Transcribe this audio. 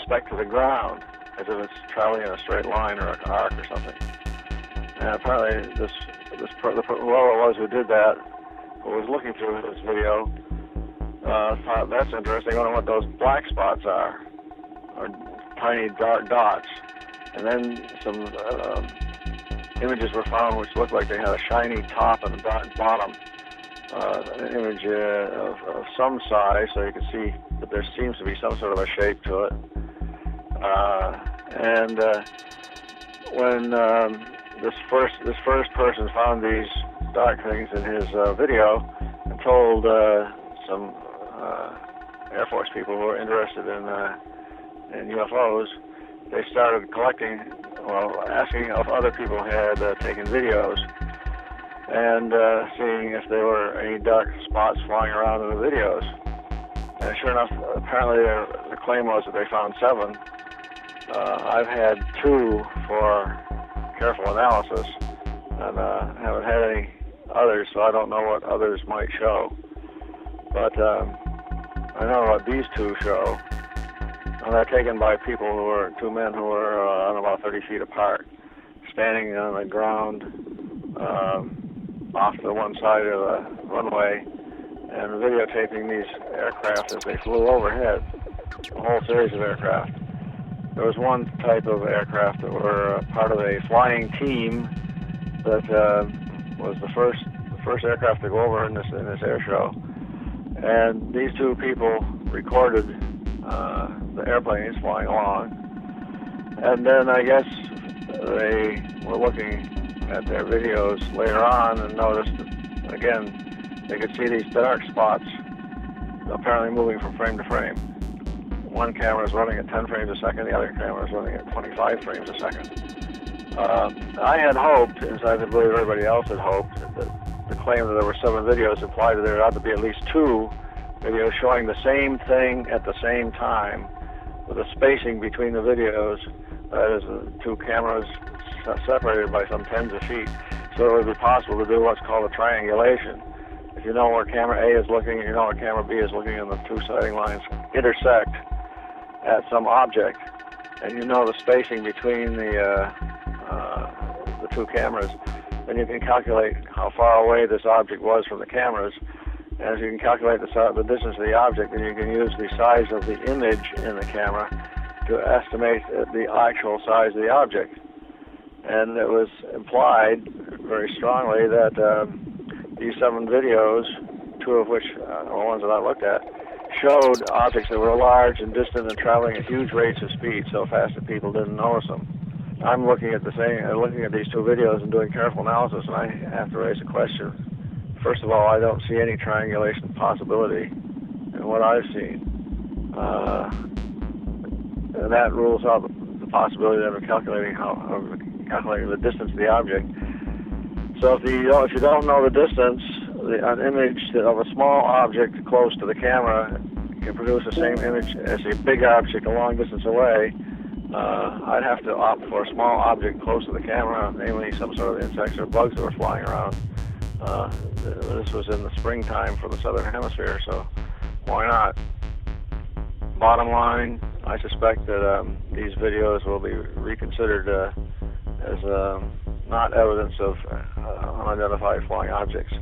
respect to the ground, as if it's traveling in a straight line or an arc or something. And apparently whoever it was who did that, who was looking through this video, thought, that's interesting. I wonder what those black spots are, or tiny dark dots. And then some images were found which looked like they had a shiny top and a dark bottom. An image of some size, so you can see that there seems to be some sort of a shape to it. When this first person found these dark things in his video and told some Air Force people who were interested in UFOs, they started asking if other people had taken videos and seeing if there were any dark spots flying around in the videos. And sure enough, apparently the claim was that they found 7. I've had 2 for careful analysis, and haven't had any others, so I don't know what others might show. But I know what these 2 show. And they're taken by people who are 2 men who are I don't know, about 30 feet apart, standing on the ground off to one side of the runway and videotaping these aircraft as they flew overhead, a whole series of aircraft. There was one type of aircraft that were part of a flying team that was the first aircraft to go over in this air show. And these 2 people recorded the airplanes flying along. And then I guess they were looking at their videos later on and noticed that, again, they could see these dark spots apparently moving from frame to frame. One camera is running at 10 frames a second, the other camera is running at 25 frames a second. I had hoped, as I believe everybody else had hoped, that the claim that there were 7 videos implied that there ought to be at least 2 videos showing the same thing at the same time, with a spacing between the videos, that is, the 2 cameras separated by some tens of feet, so it would be possible to do what's called a triangulation. If you know where camera A is looking and you know where camera B is looking, and the 2 sighting lines intersect at some object, and you know the spacing between the 2 cameras, then you can calculate how far away this object was from the cameras. And if you can calculate the distance of the object, then you can use the size of the image in the camera to estimate the actual size of the object. And it was implied very strongly that these 7 videos, 2 of which are the ones that I looked at, showed objects that were large and distant and traveling at huge rates of speed, so fast that people didn't notice them. I'm looking at these 2 videos and doing careful analysis, and I have to raise a question. First of all, I don't see any triangulation possibility in what I've seen. And that rules out the possibility of calculating the distance of the object. So if you don't know the distance, an image of a small object close to the camera can produce the same image as a big object a long distance away. I'd have to opt for a small object close to the camera, namely some sort of insects or bugs that were flying around. This was in the springtime for the southern hemisphere, so why not? Bottom line, I suspect that these videos will be reconsidered as not evidence of unidentified flying objects.